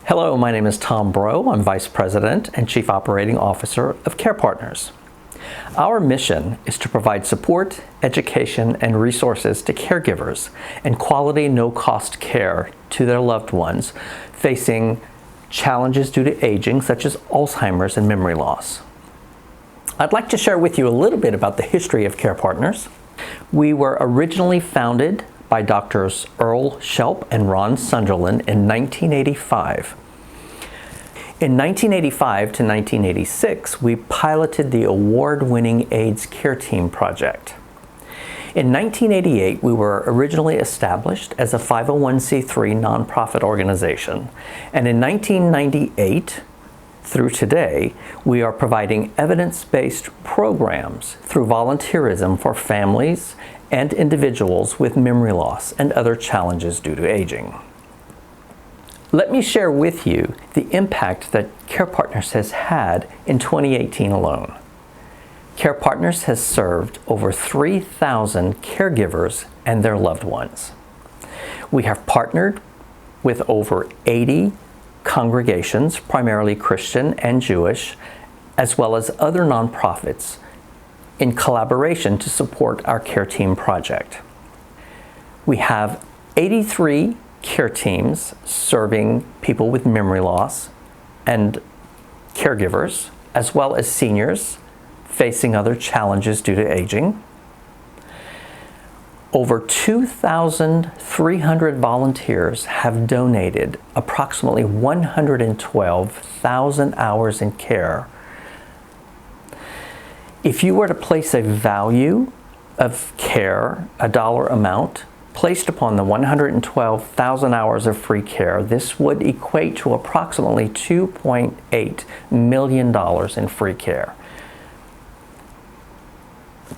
Hello, my name is Tom Breaux. I'm Vice President and Chief Operating Officer of CarePartners. Our mission is to provide support, education, and resources to caregivers and quality, no-cost care to their loved ones facing challenges due to aging, such as Alzheimer's and memory loss. I'd like to share with you a little bit about the history of CarePartners. We were originally founded by Drs. Earl Shelp and Ron Sunderland in 1985. In 1985 to 1986, we piloted the award-winning AIDS Care Team project. In 1988, we were originally established as a 501c3 nonprofit organization, and in 1998 through today, we are providing evidence-based programs through volunteerism for families and individuals with memory loss and other challenges due to aging. Let me share with you the impact that CarePartners has had in 2018 alone. CarePartners has served over 3,000 caregivers and their loved ones. We have partnered with over 80 congregations, primarily Christian and Jewish, as well as other nonprofits, in collaboration to support our Care Team project. We have 83 care teams serving people with memory loss and caregivers, as well as seniors facing other challenges due to aging. Over 2,300 volunteers have donated approximately 112,000 hours in care. If you were to place a value of care, a dollar amount, placed upon the 112,000 hours of free care, this would equate to approximately $2.8 million in free care.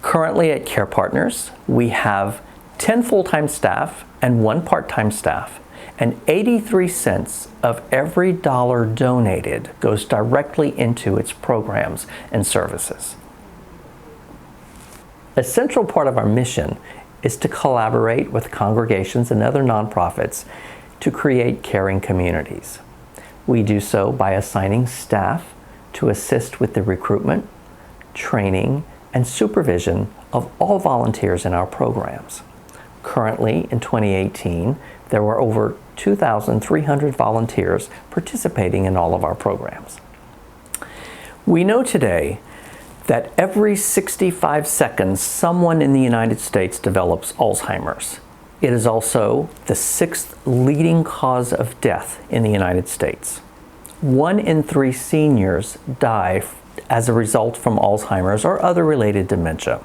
Currently at CarePartners, we have 10 full-time staff and 1 part-time staff, and 83 cents of every dollar donated goes directly into its programs and services. A central part of our mission is to collaborate with congregations and other nonprofits to create caring communities. We do so by assigning staff to assist with the recruitment, training, and supervision of all volunteers in our programs. Currently, in 2018, there were over 2,300 volunteers participating in all of our programs. We know today that every 65 seconds, someone in the United States develops Alzheimer's. It is also the 6th leading cause of death in the United States. 1 in 3 seniors die as a result from Alzheimer's or other related dementia.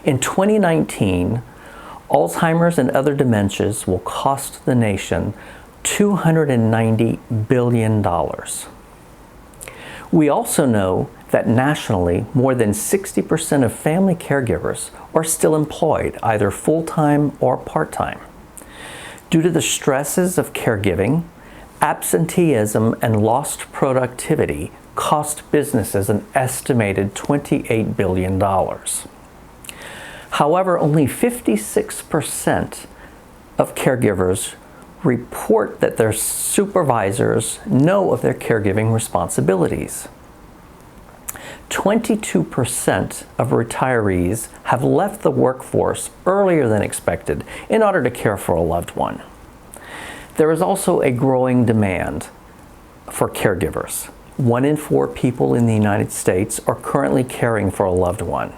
In 2019, Alzheimer's and other dementias will cost the nation $290 billion. We also know that nationally, more than 60% of family caregivers are still employed, either full-time or part-time. Due to the stresses of caregiving, absenteeism and lost productivity cost businesses an estimated $28 billion. However, only 56% of caregivers report that their supervisors know of their caregiving responsibilities. 22% of retirees have left the workforce earlier than expected in order to care for a loved one. There is also a growing demand for caregivers. 1 in 4 people in the United States are currently caring for a loved one.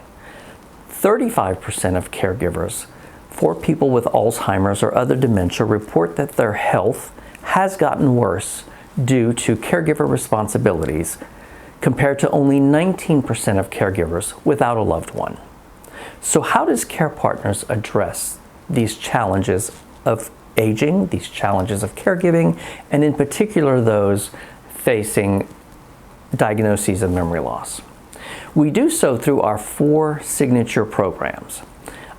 35% of caregivers for people with Alzheimer's or other dementia report that their health has gotten worse due to caregiver responsibilities, compared to only 19% of caregivers without a loved one. So how does CarePartners address these challenges of aging, these challenges of caregiving, and in particular those facing diagnoses of memory loss? We do so through our 4 signature programs: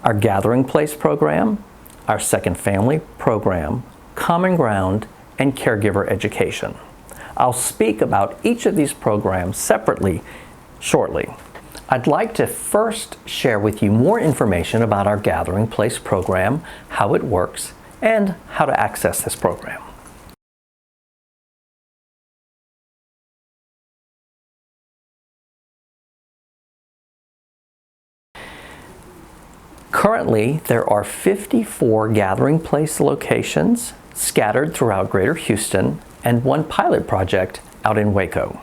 our Gathering Place program, our Second Family program, Common Ground, and Caregiver Education. I'll speak about each of these programs separately shortly. I'd like to first share with you more information about our Gathering Place program, how it works, and how to access this program. Currently, there are 54 gathering place locations scattered throughout Greater Houston and one pilot project out in Waco.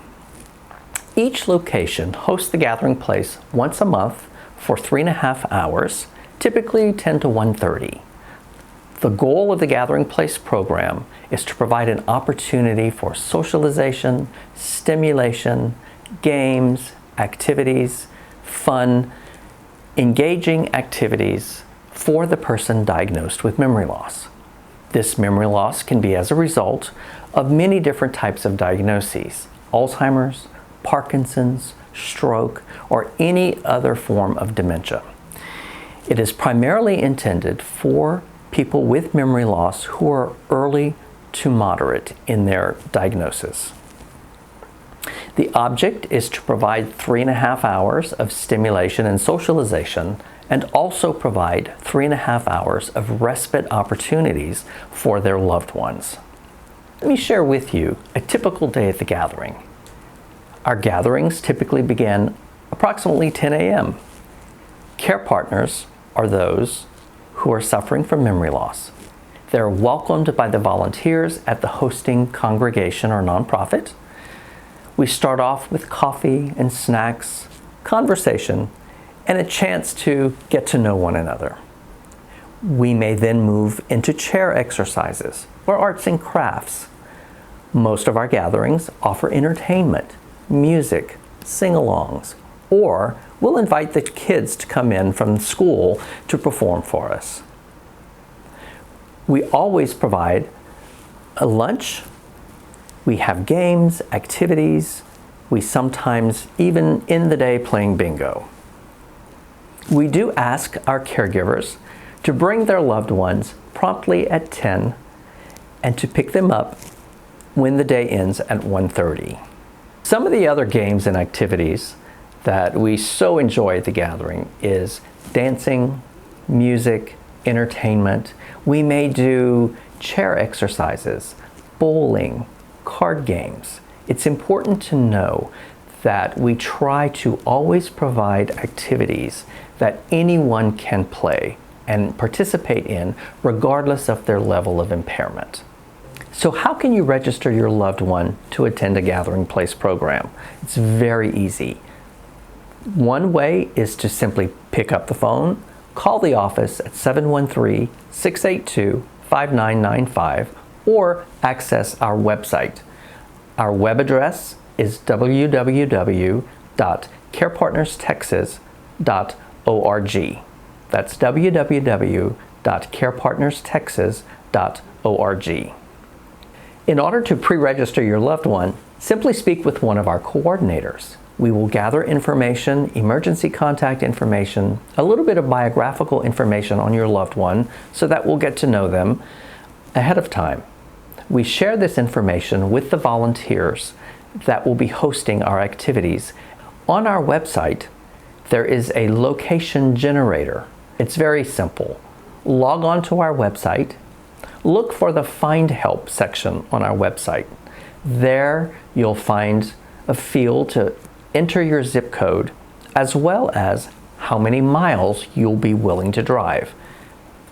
Each location hosts the gathering place once a month for 3.5 hours, typically 10 to 1:30. The goal of the Gathering Place program is to provide an opportunity for socialization, stimulation, games, activities, fun, engaging activities for the person diagnosed with memory loss. This memory loss can be as a result of many different types of diagnoses: Alzheimer's, Parkinson's, stroke, or any other form of dementia. It is primarily intended for people with memory loss who are early to moderate in their diagnosis. The object is to provide 3.5 hours of stimulation and socialization, and also provide 3.5 hours of respite opportunities for their loved ones. Let me share with you a typical day at the gathering. Our gatherings typically begin approximately 10 a.m. CarePartners are those who are suffering from memory loss. They're welcomed by the volunteers at the hosting congregation or nonprofit. We start off with coffee and snacks, conversation, and a chance to get to know one another. We may then move into chair exercises or arts and crafts. Most of our gatherings offer entertainment, music, sing-alongs, or we'll invite the kids to come in from school to perform for us. We always provide a lunch. We have games, activities. We sometimes even end the day playing bingo. We do ask our caregivers to bring their loved ones promptly at 10 and to pick them up when the day ends at 1:30. Some of the other games and activities that we so enjoy at the gathering is dancing, music, entertainment. We may do chair exercises, bowling, card games. It's important to know that we try to always provide activities that anyone can play and participate in regardless of their level of impairment. So how can you register your loved one to attend a Gathering Place program? It's very easy. One way is to simply pick up the phone, call the office at 713-682-5995, or access our website. Our web address is www.carepartnerstexas.org. That's www.carepartnerstexas.org. In order to pre-register your loved one, simply speak with one of our coordinators. We will gather information, emergency contact information, a little bit of biographical information on your loved one so that we'll get to know them ahead of time. We share this information with the volunteers that will be hosting our activities. On our website, there is a location generator. It's very simple. Log on to our website, look for the Find Help section on our website. There you'll find a field to enter your zip code as well as how many miles you'll be willing to drive.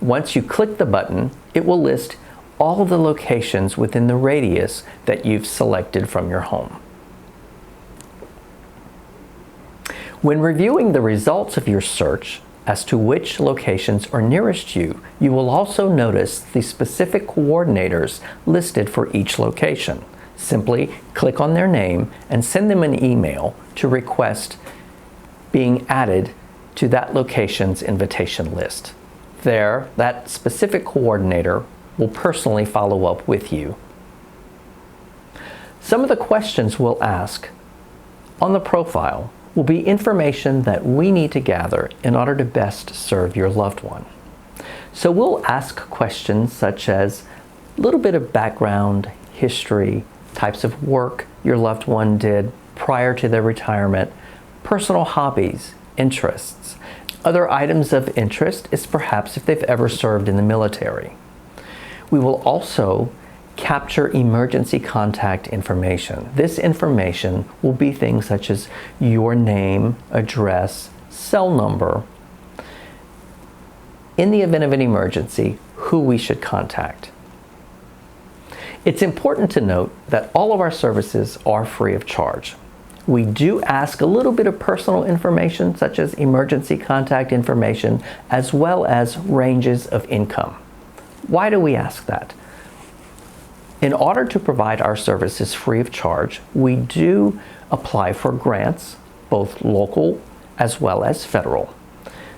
Once you click the button, it will list all the locations within the radius that you've selected from your home. When reviewing the results of your search as to which locations are nearest you, you will also notice the specific coordinators listed for each location. Simply click on their name and send them an email to request being added to that location's invitation list. There, that specific coordinator will personally follow up with you. Some of the questions we'll ask on the profile will be information that we need to gather in order to best serve your loved one. So we'll ask questions such as a little bit of background, history, types of work your loved one did prior to their retirement, personal hobbies, interests. Other items of interest is perhaps if they've ever served in the military. We will also capture emergency contact information. This information will be things such as your name, address, cell number, in the event of an emergency, who we should contact. It's important to note that all of our services are free of charge. We do ask a little bit of personal information, such as emergency contact information, as well as ranges of income. Why do we ask that? In order to provide our services free of charge, we do apply for grants, both local as well as federal.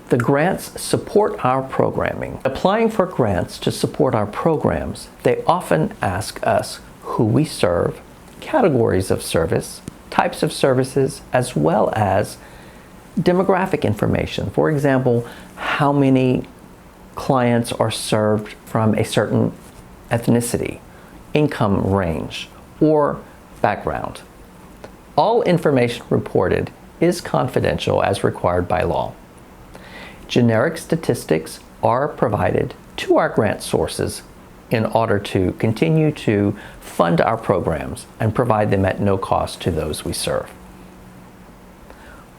The grants support our programming. Applying for grants to support our programs, they often ask us who we serve, categories of service, types of services, as well as demographic information. For example, how many clients are served from a certain ethnicity, income range, or background. All information reported is confidential as required by law. Generic statistics are provided to our grant sources in order to continue to fund our programs and provide them at no cost to those we serve.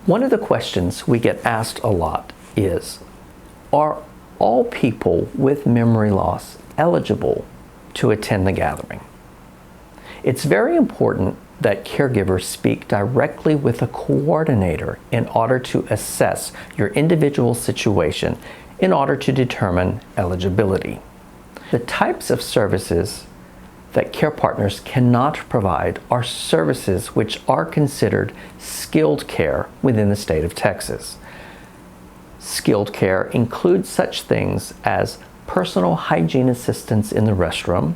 One of the questions we get asked a lot is, are all people with memory loss eligible to attend the gathering? It's very important that caregivers speak directly with a coordinator in order to assess your individual situation in order to determine eligibility. The types of services that CarePartners cannot provide are services which are considered skilled care within the state of Texas. Skilled care includes such things as personal hygiene assistance in the restroom,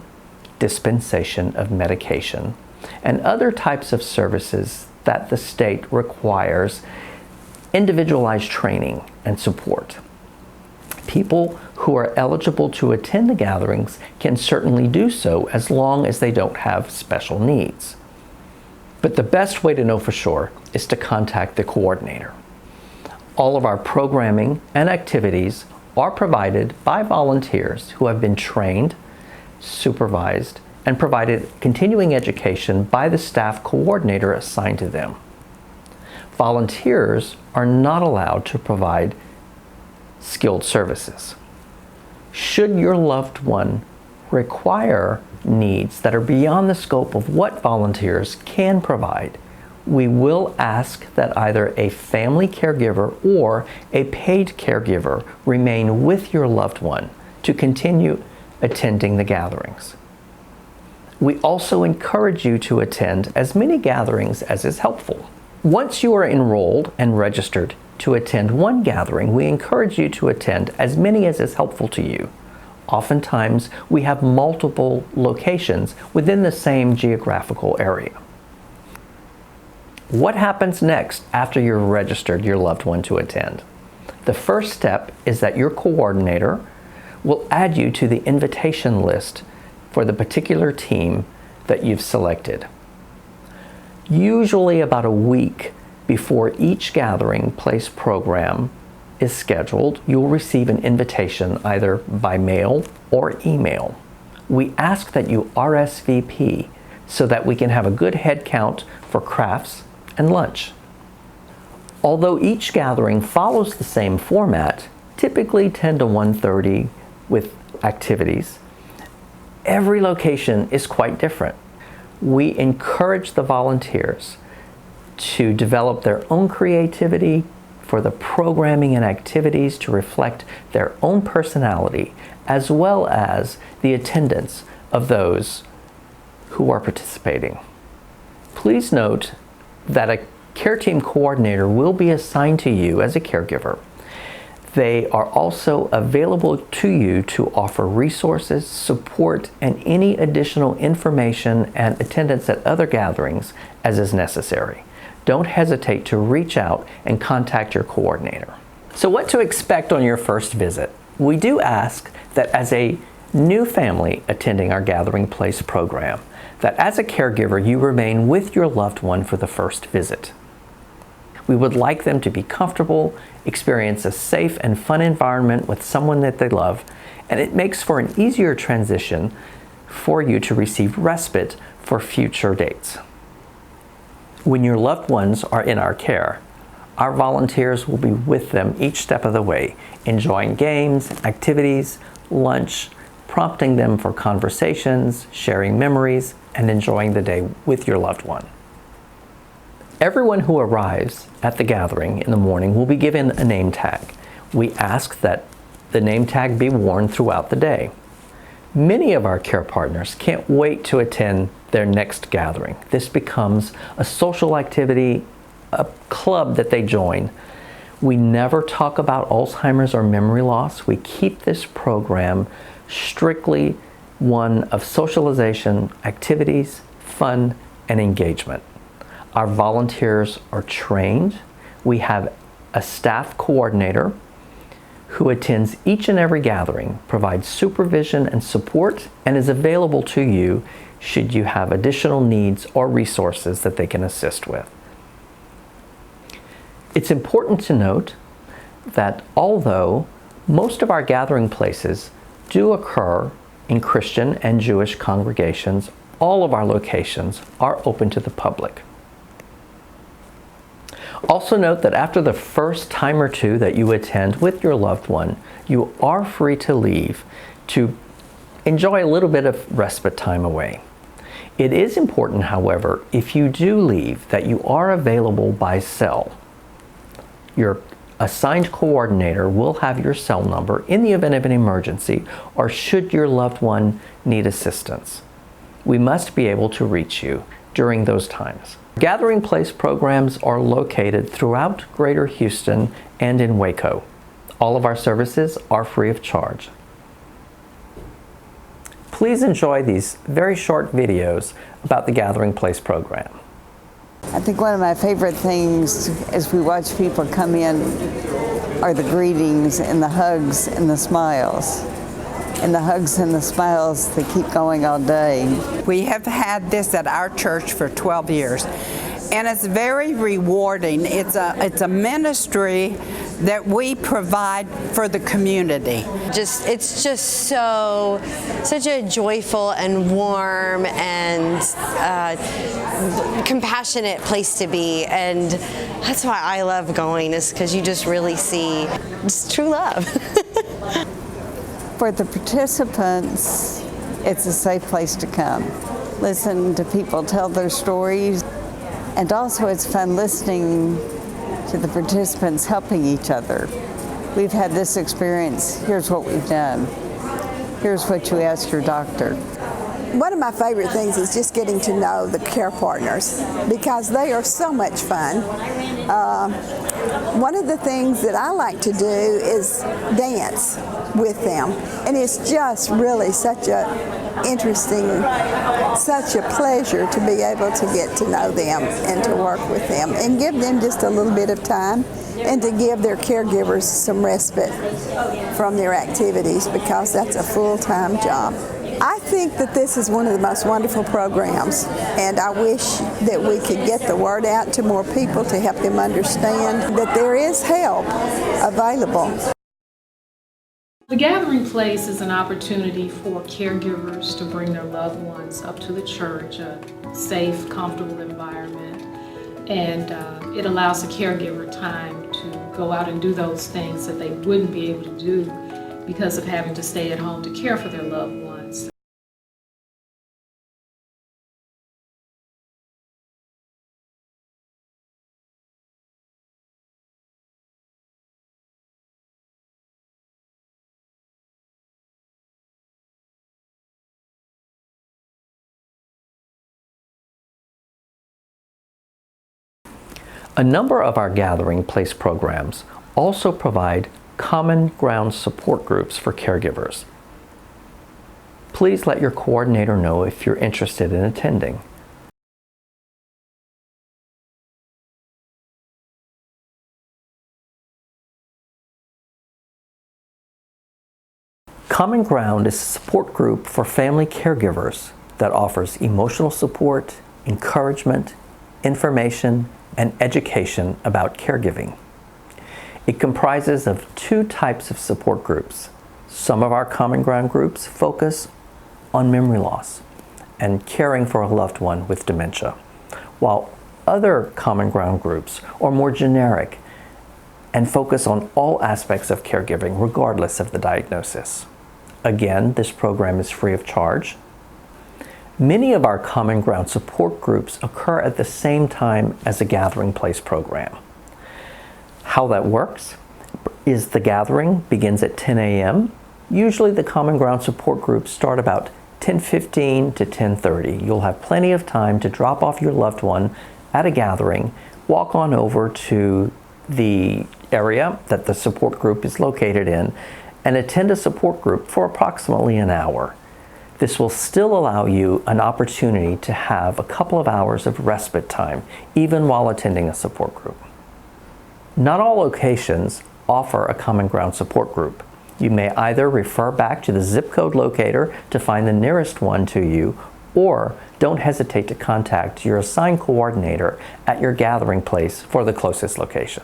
dispensation of medication, and other types of services that the state requires individualized training and support. People who are eligible to attend the gatherings can certainly do so as long as they don't have special needs. But the best way to know for sure is to contact the coordinator. All of our programming and activities are provided by volunteers who have been trained, supervised, and provided continuing education by the staff coordinator assigned to them. Volunteers are not allowed to provide skilled services. Should your loved one require needs that are beyond the scope of what volunteers can provide, we will ask that either a family caregiver or a paid caregiver remain with your loved one to continue attending the gatherings. We also encourage you to attend as many gatherings as is helpful. Once you are enrolled and registered to attend one gathering, we encourage you to attend as many as is helpful to you. Oftentimes, we have multiple locations within the same geographical area. What happens next after you've registered your loved one to attend? The first step is that your coordinator will add you to the invitation list for the particular team that you've selected. Usually about a week before each gathering place program is scheduled, you'll receive an invitation either by mail or email. We ask that you RSVP so that we can have a good head count for crafts and lunch. Although each gathering follows the same format, typically 10 to 1:30 with activities, every location is quite different. We encourage the volunteers to develop their own creativity for the programming and activities to reflect their own personality, as well as the attendance of those who are participating. Please note that a care team coordinator will be assigned to you as a caregiver. They are also available to you to offer resources, support, and any additional information and attendance at other gatherings as is necessary. Don't hesitate to reach out and contact your coordinator. So what to expect on your first visit? We do ask that as a new family attending our Gathering Place program, that as a caregiver you remain with your loved one for the first visit. We would like them to be comfortable, experience a safe and fun environment with someone that they love, and it makes for an easier transition for you to receive respite for future dates. When your loved ones are in our care, Our volunteers will be with them each step of the way, enjoying games, activities, lunch, prompting them for conversations, sharing memories, and enjoying the day with your loved one. Everyone who arrives at the gathering in the morning will be given a name tag. We ask that the name tag be worn throughout the day. Many of our care partners can't wait to attend their next gathering. This becomes a social activity, a club that they join. We never talk about Alzheimer's or memory loss. We keep this program strictly one of socialization, activities, fun, and engagement. Our volunteers are trained. We have a staff coordinator who attends each and every gathering, provides supervision and support, and is available to you should you have additional needs or resources that they can assist with. It's important to note that although most of our gathering places do occur in Christian and Jewish congregations, all of our locations are open to the public. Also note that after the first time or two that you attend with your loved one, you are free to leave to enjoy a little bit of respite time away. It is important, however, if you do leave, that you are available by cell. Your assigned coordinator will have your cell number in the event of an emergency or should your loved one need assistance. We must be able to reach you during those times. Gathering place programs are located throughout Greater Houston and in Waco. All of our services are free of charge. Please enjoy these very short videos about the Gathering Place program. I think one of my favorite things as we watch people come in are the greetings and the hugs and the smiles. And the hugs and the smiles, they keep going all day. We have had this at our church for 12 years, and it's very rewarding. It's a ministry that we provide for the community. It's just such a joyful and warm and compassionate place to be, and that's why I love going, is because you just really see just true love. For the participants, it's a safe place to come. Listen to people tell their stories, and also it's fun listening to the participants helping each other. We've had this experience, here's what we've done. Here's what you ask your doctor. One of my favorite things is just getting to know the care partners because they are so much fun. One of the things that I like to do is dance with them, and it's just really such a interesting, such a pleasure to be able to get to know them and to work with them and give them just a little bit of time and to give their caregivers some respite from their activities because that's a full-time job. I think that this is one of the most wonderful programs, and I wish that we could get the word out to more people to help them understand that there is help available. The Gathering Place is an opportunity for caregivers to bring their loved ones up to the church, a safe, comfortable environment, and it allows the caregiver time to go out and do those things that they wouldn't be able to do because of having to stay at home to care for their loved ones. A number of our Gathering Place programs also provide common ground support groups for caregivers. Please let your coordinator know if you're interested in attending. Common Ground is a support group for family caregivers that offers emotional support, encouragement, information, and education about caregiving. It comprises of two types of support groups. Some of our Common Ground groups focus on memory loss and caring for a loved one with dementia, while other Common Ground groups are more generic and focus on all aspects of caregiving regardless of the diagnosis. Again, this program is free of charge. Many of our Common Ground support groups occur at the same time as a Gathering Place program. How that works is the gathering begins at 10 a.m. Usually the Common Ground support groups start about 10:15 to 10:30. You'll have plenty of time to drop off your loved one at a gathering, walk on over to the area that the support group is located in, and attend a support group for approximately an hour. This will still allow you an opportunity to have a couple of hours of respite time, even while attending a support group. Not all locations offer a Common Ground support group. You may either refer back to the zip code locator to find the nearest one to you, or don't hesitate to contact your assigned coordinator at your gathering place for the closest location.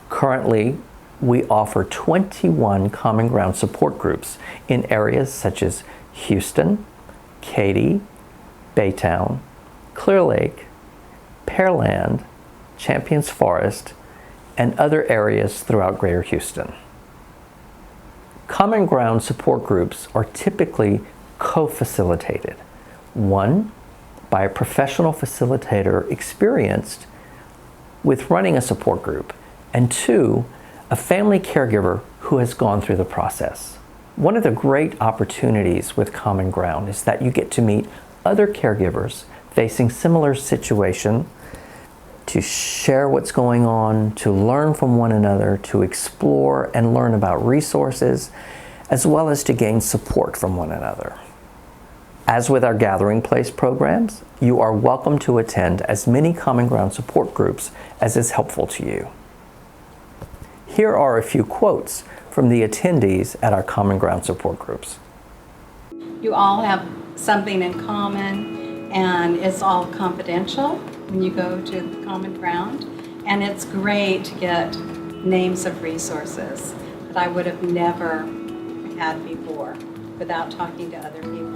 Currently, we offer 21 Common Ground support groups in areas such as Houston, Katy, Baytown, Clear Lake, Pearland, Champions Forest, and other areas throughout Greater Houston. Common Ground support groups are typically co-facilitated. One, by a professional facilitator experienced with running a support group, and two, a family caregiver who has gone through the process. One of the great opportunities with Common Ground is that you get to meet other caregivers facing similar situation, to share what's going on, to learn from one another, to explore and learn about resources, as well as to gain support from one another. As with our Gathering Place programs, you are welcome to attend as many Common Ground support groups as is helpful to you. Here are a few quotes from the attendees at our Common Ground support groups. You all have something in common, and it's all confidential when you go to the Common Ground, and it's great to get names of resources that I would have never had before without talking to other people.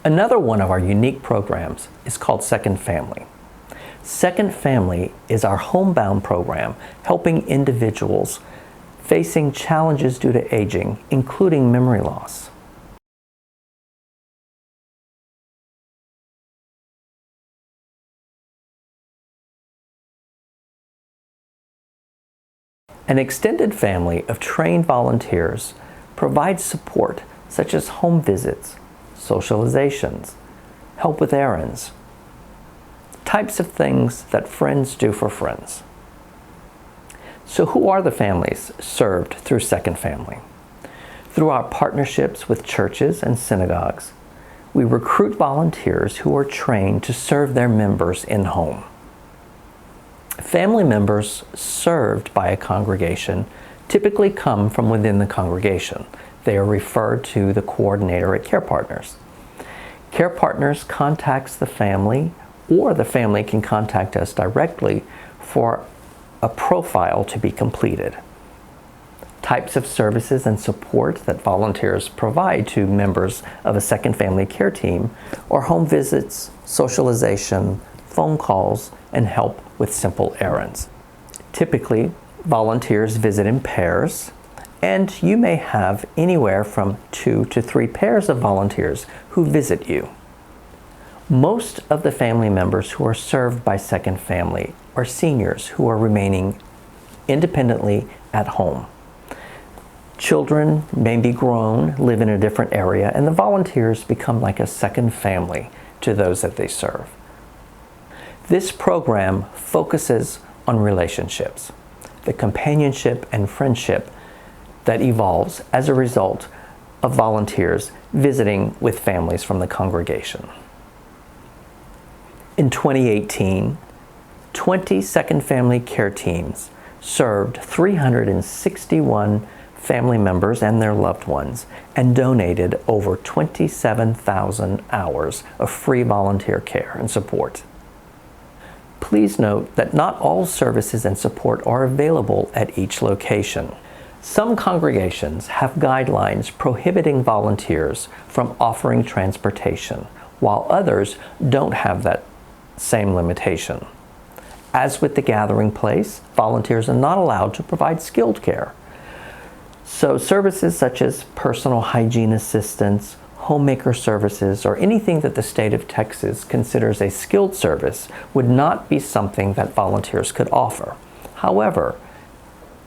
Another one of our unique programs is called Second Family. Second Family is our homebound program helping individuals facing challenges due to aging, including memory loss. An extended family of trained volunteers provides support such as home visits, socializations, help with errands, types of things that friends do for friends. So who are the families served through Second Family? Through our partnerships with churches and synagogues, we recruit volunteers who are trained to serve their members in home. Family members served by a congregation typically come from within the congregation. They are referred to the coordinator at CarePartners. CarePartners contacts the family, or the family can contact us directly for a profile to be completed. Types of services and support that volunteers provide to members of a Second Family care team are home visits, socialization, phone calls, and help with simple errands. Typically, volunteers visit in pairs, and you may have anywhere from 2 to 3 pairs of volunteers who visit you. Most of the family members who are served by Second Family are seniors who are remaining independently at home. Children may be grown, live in a different area, and the volunteers become like a second family to those that they serve. This program focuses on relationships. the companionship and friendship that evolves as a result of volunteers visiting with families from the congregation. In 2018, 20 second family care teams served 361 family members and their loved ones and donated over 27,000 hours of free volunteer care and support. Please note that not all services and support are available at each location. Some congregations have guidelines prohibiting volunteers from offering transportation, while others don't have that same limitation. As with the gathering place, volunteers are not allowed to provide skilled care. So services such as personal hygiene assistance, homemaker services, or anything that the state of Texas considers a skilled service would not be something that volunteers could offer. However,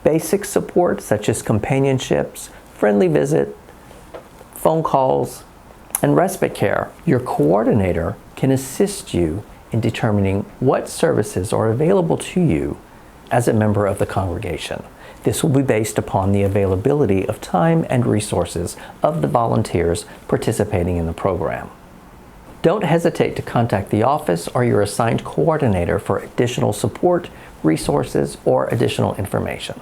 basic support such as companionships, friendly visit, phone calls, and respite care, your coordinator can assist you in determining what services are available to you as a member of the congregation. This will be based upon the availability of time and resources of the volunteers participating in the program. Don't hesitate to contact the office or your assigned coordinator for additional support, resources, or additional information.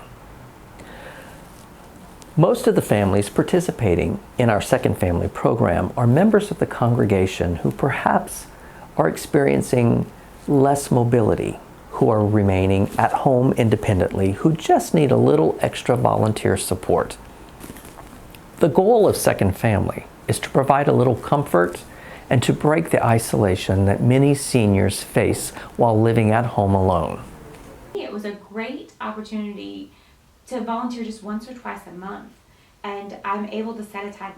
Most of the families participating in our Second Family program are members of the congregation who perhaps are experiencing less mobility, who are remaining at home independently, who just need a little extra volunteer support. The goal of Second Family is to provide a little comfort and to break the isolation that many seniors face while living at home alone. It was a great opportunity to volunteer just once or twice a month, and I'm able to set aside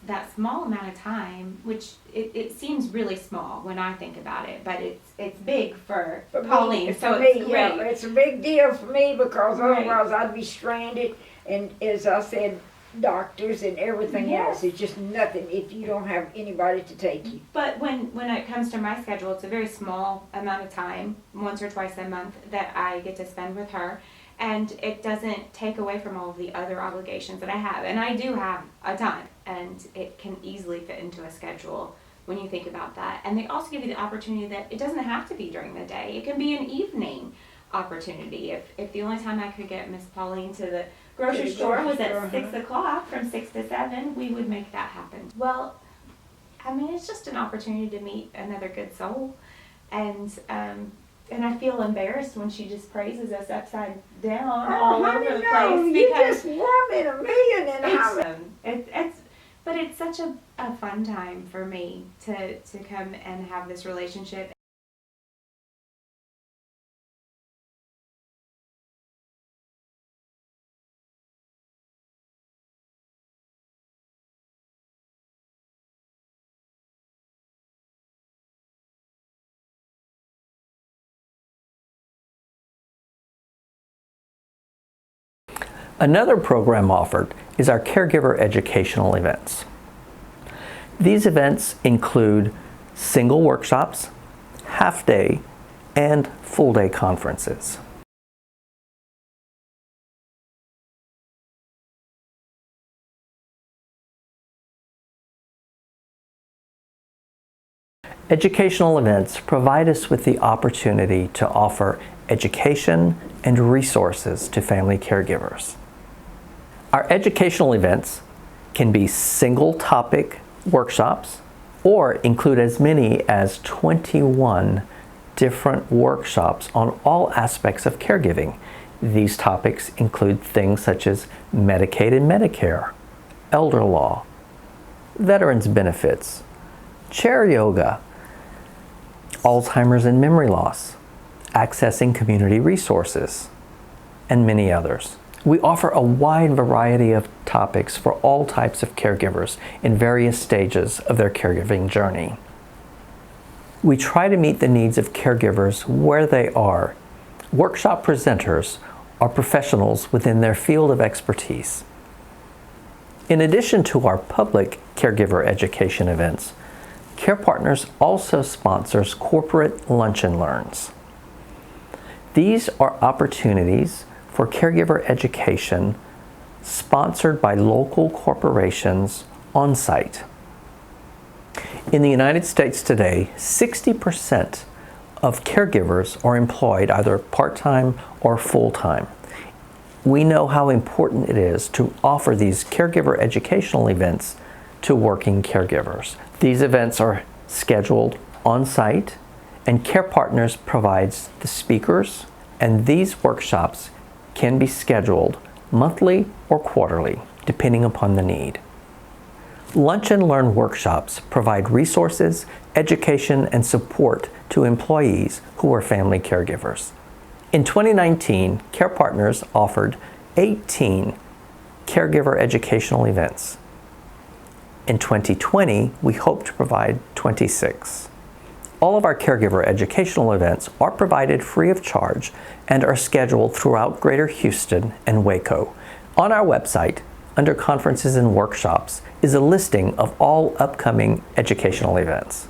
that small amount of time, which it seems really small when I think about it, but it's big for Pauline. So it's great. Yeah, it's a big deal for me because otherwise I'd be stranded, and as I said, doctors and everything else. It's just nothing if you don't have anybody to take you. But when it comes to my schedule, it's a very small amount of time, once or twice a month, that I get to spend with her. And it doesn't take away from all of the other obligations that I have. And I do have a ton, and it can easily fit into a schedule when you think about that. And they also give you the opportunity that it doesn't have to be during the day. It can be an evening opportunity. If the only time I could get Miss Pauline to the grocery store was at 6 o'clock, from 6 to 7, we would make that happen. Well, I mean, it's just an opportunity to meet another good soul. And I feel embarrassed when she just praises us upside down all over the place. You just one in a million but it's such a fun time for me to come and have this relationship. Another program offered is our Caregiver educational events. These events include single workshops, half-day, and full-day conferences. Educational events provide us with the opportunity to offer education and resources to family caregivers. Our educational events can be single topic workshops or include as many as 21 different workshops on all aspects of caregiving. These topics include things such as Medicaid and Medicare, elder law, veterans benefits, chair yoga, Alzheimer's and memory loss, accessing community resources, and many others. We offer a wide variety of topics for all types of caregivers in various stages of their caregiving journey. We try to meet the needs of caregivers where they are. Workshop presenters are professionals within their field of expertise. In addition to our public caregiver education events, CarePartners also sponsors corporate lunch and learns. These are opportunities for caregiver education sponsored by local corporations on site. In the United States today, 60% of caregivers are employed either part-time or full-time. We know how important it is to offer these caregiver educational events to working caregivers. These events are scheduled on site, and CarePartners provides the speakers, and these workshops can be scheduled monthly or quarterly, depending upon the need. Lunch and Learn workshops provide resources, education, and support to employees who are family caregivers. In 2019, CarePartners offered 18 caregiver educational events. In 2020, we hope to provide 26. All of our caregiver educational events are provided free of charge and are scheduled throughout Greater Houston and Waco. On our website, under Conferences and Workshops, is a listing of all upcoming educational events.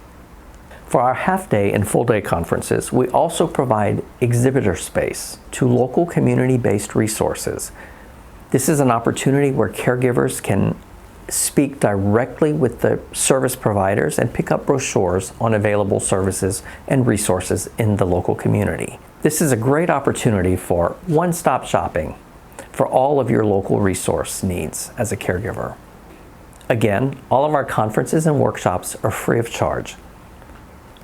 For our half-day and full-day conferences, we also provide exhibitor space to local community-based resources. This is an opportunity where caregivers can speak directly with the service providers and pick up brochures on available services and resources in the local community. This is a great opportunity for one-stop shopping for all of your local resource needs as a caregiver. Again, all of our conferences and workshops are free of charge.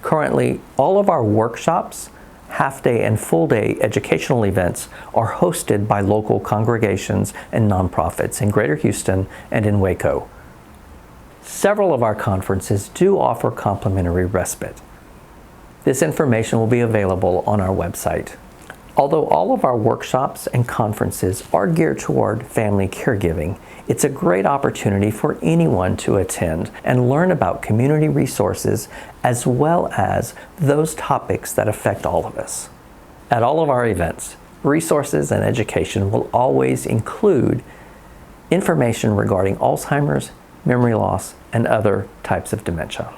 Currently, all of our workshops, half-day and full-day educational events are hosted by local congregations and nonprofits in Greater Houston and in Waco. Several of our conferences do offer complimentary respite. This information will be available on our website. Although all of our workshops and conferences are geared toward family caregiving, it's a great opportunity for anyone to attend and learn about community resources as well as those topics that affect all of us. At all of our events, resources and education will always include information regarding Alzheimer's, memory loss, and other types of dementia.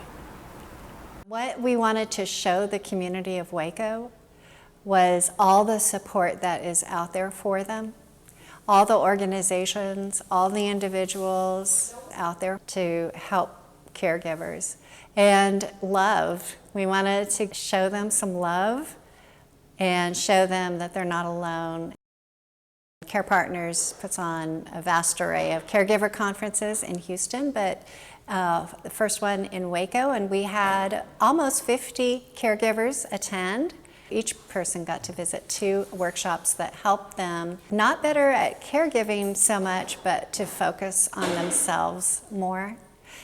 What we wanted to show the community of Waco was all the support that is out there for them, all the organizations, all the individuals out there to help caregivers, and love. We wanted to show them some love and show them that they're not alone. CarePartners puts on a vast array of caregiver conferences in Houston, but the first one in Waco, and we had almost 50 caregivers attend. Each person got to visit 2 workshops that helped them not better at caregiving so much, but to focus on themselves more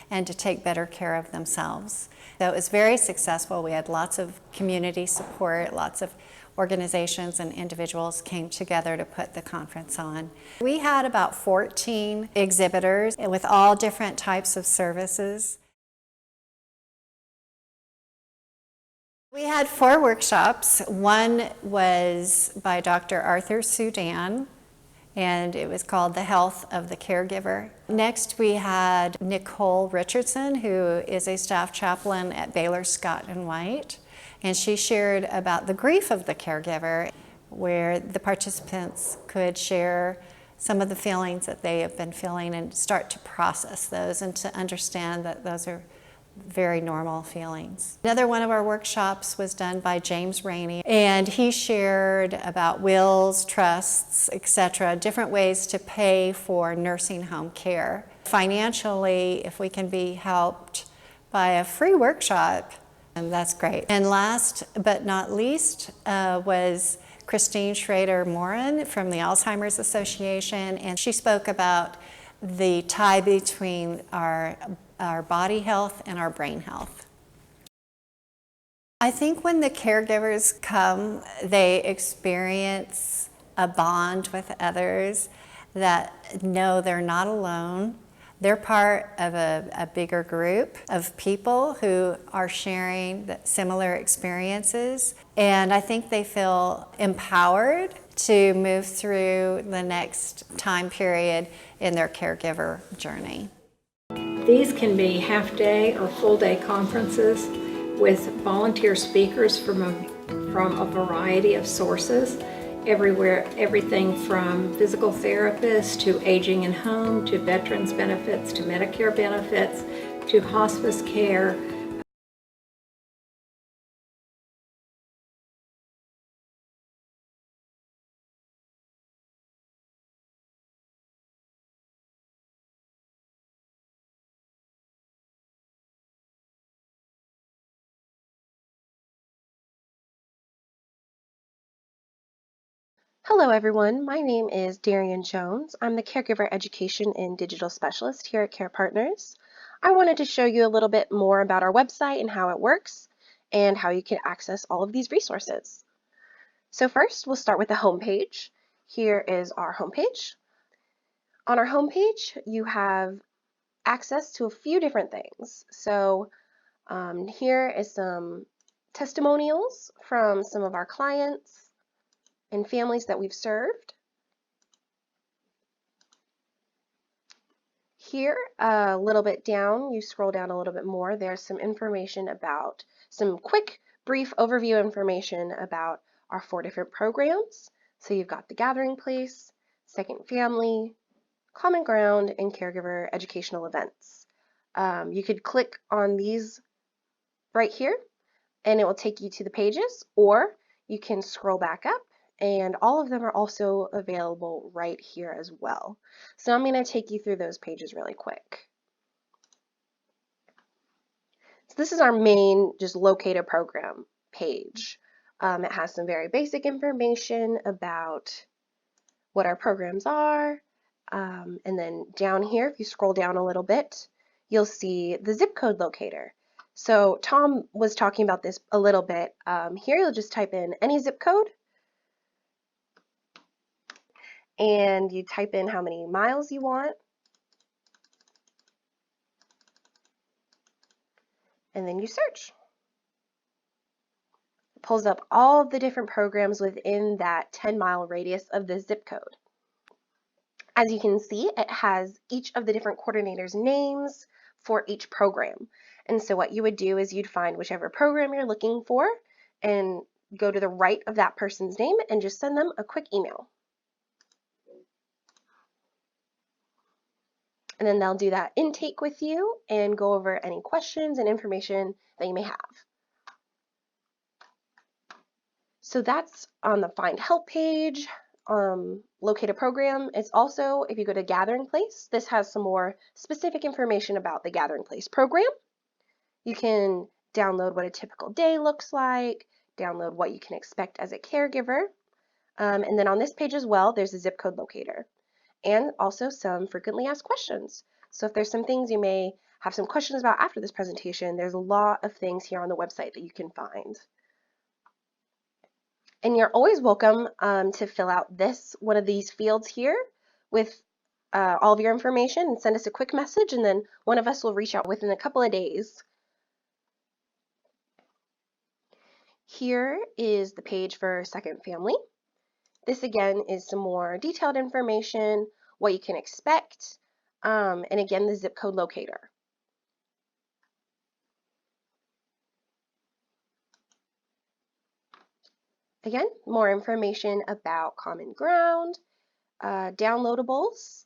and to take better care of themselves. So it was very successful. We had lots of community support, lots of organizations and individuals came together to put the conference on. We had about 14 exhibitors with all different types of services. We had 4 workshops. One was by Dr. Arthur Sudan, and it was called The Health of the Caregiver. Next, we had Nicole Richardson, who is a staff chaplain at Baylor Scott & White, and she shared about the grief of the caregiver, where the participants could share some of the feelings that they have been feeling and start to process those and to understand that those are very normal feelings. Another one of our workshops was done by James Rainey, and he shared about wills, trusts, etc., different ways to pay for nursing home care. Financially, if we can be helped by a free workshop, and that's great. And last but not least was Christine Schrader-Morin from the Alzheimer's Association, and she spoke about the tie between our body health and our brain health. I think when the caregivers come, they experience a bond with others that know they're not alone. They're part of a bigger group of people who are sharing similar experiences, and I think they feel empowered to move through the next time period in their caregiver journey. These can be half-day or full-day conferences with volunteer speakers from a variety of sources, everywhere, everything from physical therapists to aging in home to veterans benefits to Medicare benefits to hospice care. Hello everyone, my name is Darian Jones. I'm the Caregiver Education and Digital Specialist here at CarePartners. I wanted to show you a little bit more about our website and how it works and how you can access all of these resources. So first, we'll start with the homepage. Here is our homepage. On our homepage, you have access to a few different things. So here is some testimonials from some of our clients and families that we've served. Here, a little bit down, you scroll down a little bit more, there's some information about, some quick, brief overview information about our 4 different programs. So you've got the Gathering Place, Second Family, Common Ground, and Caregiver Educational Events. You could click on these right here, and it will take you to the pages, or you can scroll back up, and all of them are also available right here as well. So I'm going to take you through those pages really quick. So this is our main just locate a program page. It has some very basic information about what our programs are, and then down here, if you scroll down a little bit, you'll see the zip code locator. So Tom was talking about this a little bit. Here you'll just type in any zip code, and you type in how many miles you want, and then you search. It pulls up all of the different programs within that 10-mile radius of the zip code. As you can see, it has each of the different coordinators' names for each program. And so what you would do is you'd find whichever program you're looking for and go to the right of that person's name and just send them a quick email. And then they'll do that intake with you and go over any questions and information that you may have. So that's on the Find Help page, locate a program. It's also, if you go to Gathering Place, this has some more specific information about the Gathering Place program. You can download what a typical day looks like, download what you can expect as a caregiver. And then on this page as well, there's a zip code locator, and also some frequently asked questions. So if there's some things you may have some questions about after this presentation, there's a lot of things here on the website that you can find. And you're always welcome to fill out one of these fields here with all of your information and send us a quick message, and then one of us will reach out within a couple of days. Here is the page for Second Family. This again is some more detailed information, what you can expect, and again the zip code locator. Again, more information about Common Ground, downloadables.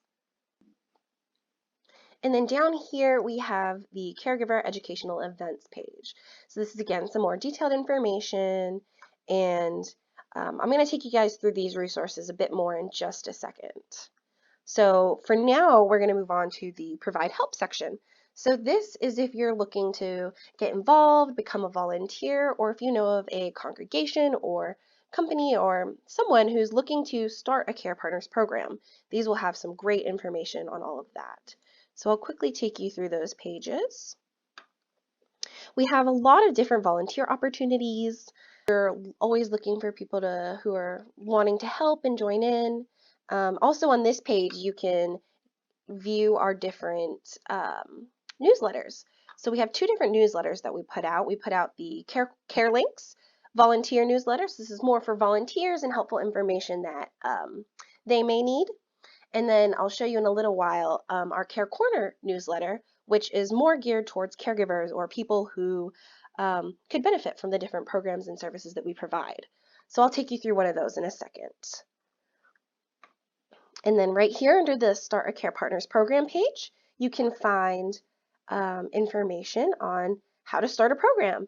And then down here we have the Caregiver Educational Events page. So this is again some more detailed information, and I'm going to take you guys through these resources a bit more in just a second. So for now, we're going to move on to the Provide Help section. So this is if you're looking to get involved, become a volunteer, or if you know of a congregation or company or someone who's looking to start a CarePartners program. These will have some great information on all of that. So I'll quickly take you through those pages. We have a lot of different volunteer opportunities. We're always looking for people who are wanting to help and join in. Also on this page, you can view our different newsletters. So we have 2 different newsletters that we put out. We put out the Care Links volunteer newsletters. This is more for volunteers and helpful information that they may need. And then I'll show you in a little while our Care Corner newsletter, which is more geared towards caregivers or people who could benefit from the different programs and services that we provide. So I'll take you through one of those in a second. And then right here under the Start a CarePartners program page, you can find information on how to start a program.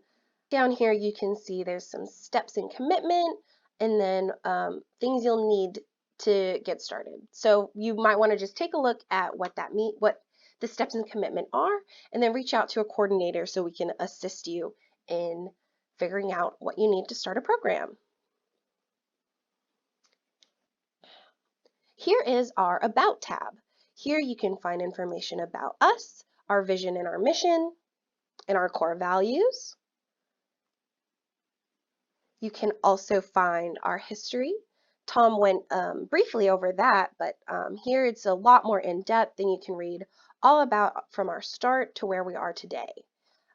Down here you can see there's some steps in commitment and then things you'll need to get started. So you might want to just take a look at what the steps in commitment are, and then reach out to a coordinator so we can assist you in figuring out what you need to start a program. Here is our About tab. Here you can find information about us, our vision and our mission, and our core values. You can also find our history. Tom went briefly over that, but here it's a lot more in-depth, and you can read all about from our start to where we are today.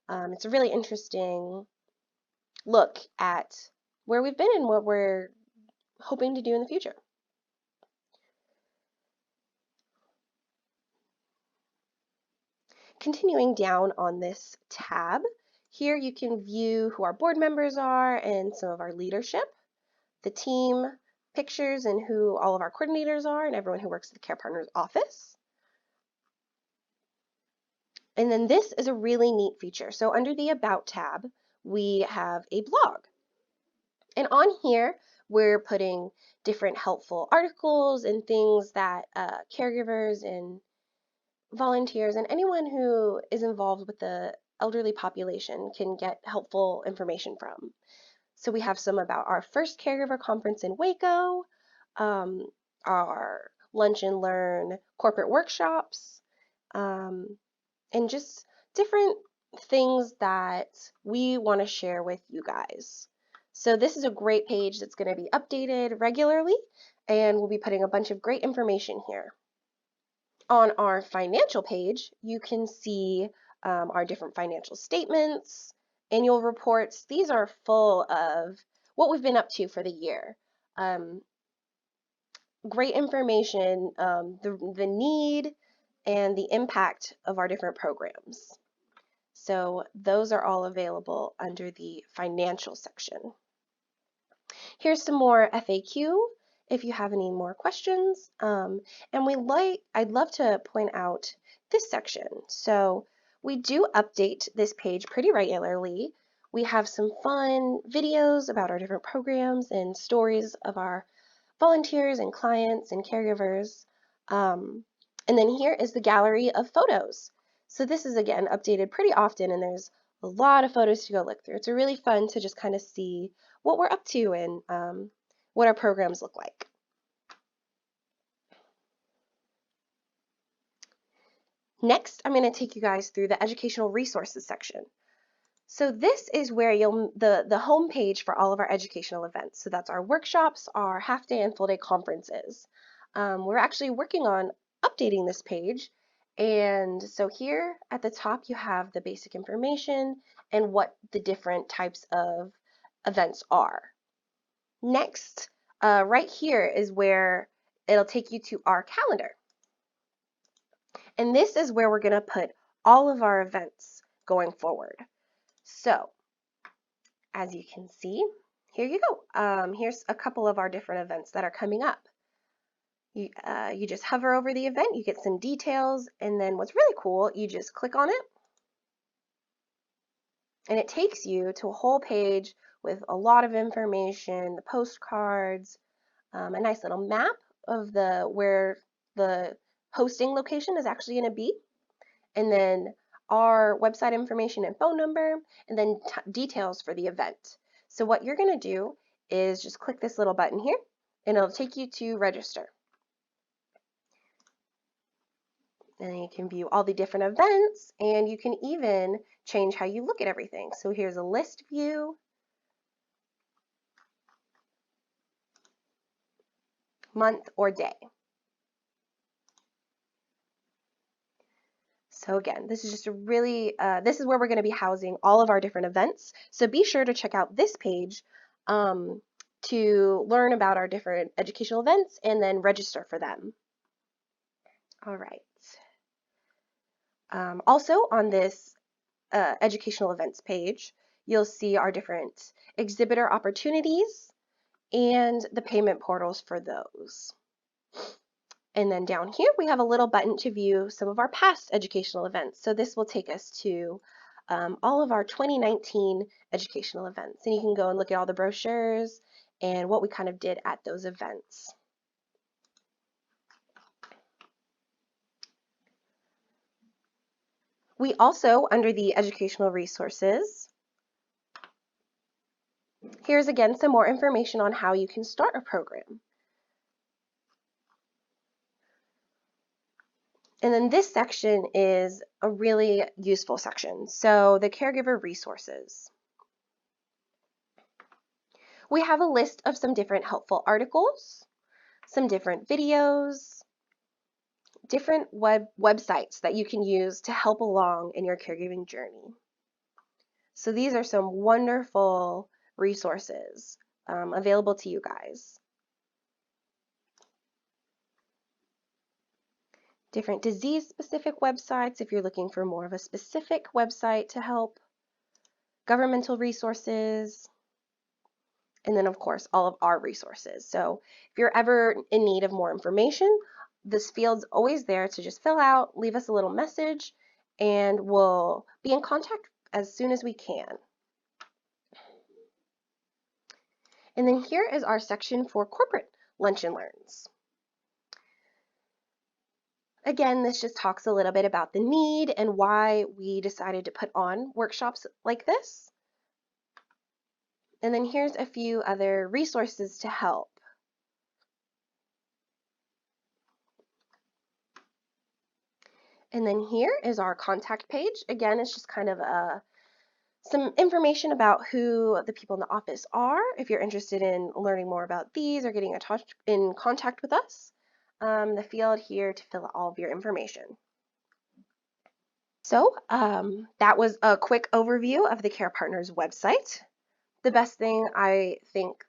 It's a really interesting look at where we've been and what we're hoping to do in the future. Continuing down on this tab, here you can view who our board members are and some of our leadership, the team pictures and who all of our coordinators are and everyone who works at the CarePartners office. And then this is a really neat feature. So under the About tab, we have a blog. And on here, we're putting different helpful articles and things that caregivers and volunteers and anyone who is involved with the elderly population can get helpful information from. So we have some about our first caregiver conference in Waco, our lunch and learn corporate workshops, and just different things that we want to share with you guys. So this is a great page that's going to be updated regularly, and we'll be putting a bunch of great information here. On our financial page, you can see our different financial statements, annual reports. These are full of what we've been up to for the year. Great information, the need and the impact of our different programs. So those are all available under the financial section. Here's some more FAQ if you have any more questions. And I'd love to point out this section. So we do update this page pretty regularly. We have some fun videos about our different programs and stories of our volunteers and clients and caregivers. And then here is the gallery of photos. So this is, again, updated pretty often, and there's a lot of photos to go look through. It's really fun to just kind of see what we're up to and what our programs look like. Next, I'm going to take you guys through the educational resources section. So this is where the home page for all of our educational events. So that's our workshops, our half-day and full-day conferences. We're actually working on updating this page. And so here at the top, you have the basic information and what the different types of events are. Next, right here is where it'll take you to our calendar. And this is where we're going to put all of our events going forward. So, as you can see, here you go. Here's a couple of our different events that are coming up. You just hover over the event, you get some details, and then what's really cool, you just click on it, and it takes you to a whole page with a lot of information, the postcards, a nice little map of where the hosting location is actually going to be, and then our website information and phone number, and then details for the event. So what you're going to do is just click this little button here, and it'll take you to register. And you can view all the different events, and you can even change how you look at everything. So here's a list view, month or day. So again, this is just a really, this is where we're going to be housing all of our different events. So be sure to check out this page to learn about our different educational events and then register for them. All right. Also on this educational events page, you'll see our different exhibitor opportunities and the payment portals for those. And then down here, we have a little button to view some of our past educational events. So this will take us to all of our 2019 educational events. And you can go and look at all the brochures and what we kind of did at those events. We also, under the educational resources, here's again some more information on how you can start a program. And then this section is a really useful section. So the caregiver resources. We have a list of some different helpful articles, some different videos, different websites that you can use to help along in your caregiving journey. So these are some wonderful resources available to you guys. Different disease-specific websites if you're looking for more of a specific website to help, governmental resources, and then of course all of our resources. So if you're ever in need of more information, this field's always there to just fill out, leave us a little message, and we'll be in contact as soon as we can. And then here is our section for corporate lunch and learns. Again, this just talks a little bit about the need and why we decided to put on workshops like this. And then here's a few other resources to help. And then here is our contact page. Again, it's just kind of some information about who the people in the office are, if you're interested in learning more about these or getting in contact with us. The field here to fill out all of your information. So that was a quick overview of the CarePartners website. The best thing, I think,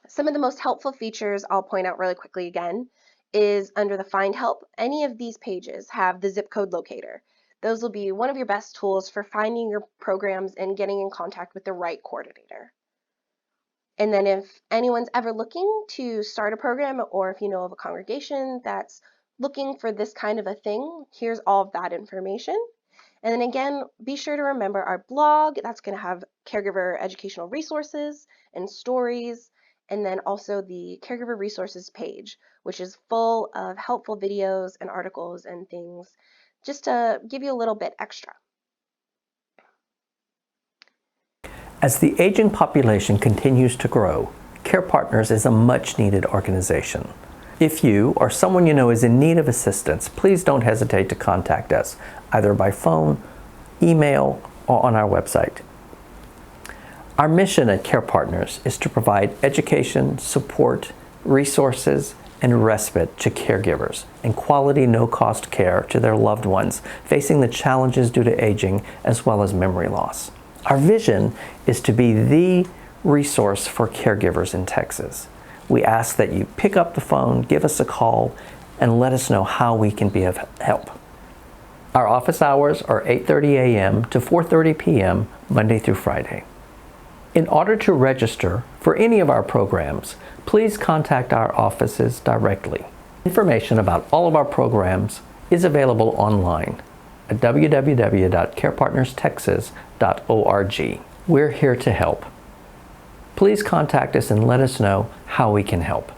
some of the most helpful features I'll point out really quickly again is under the Find Help. Any of these pages have the zip code locator. Those will be one of your best tools for finding your programs and getting in contact with the right coordinator. And then if anyone's ever looking to start a program, or if you know of a congregation that's looking for this kind of a thing, here's all of that information. And then again, be sure to remember our blog. That's going to have caregiver educational resources and stories, and then also the caregiver resources page, which is full of helpful videos and articles and things, just to give you a little bit extra. As the aging population continues to grow, CarePartners is a much-needed organization. If you or someone you know is in need of assistance, please don't hesitate to contact us, either by phone, email, or on our website. Our mission at CarePartners is to provide education, support, resources, and respite to caregivers and quality, no-cost care to their loved ones facing the challenges due to aging as well as memory loss. Our vision is to be the resource for caregivers in Texas. We ask that you pick up the phone, give us a call, and let us know how we can be of help. Our office hours are 8:30 a.m. to 4:30 p.m. Monday through Friday. In order to register for any of our programs, please contact our offices directly. Information about all of our programs is available online at www.carepartnerstexas.org. We're here to help. Please contact us and let us know how we can help.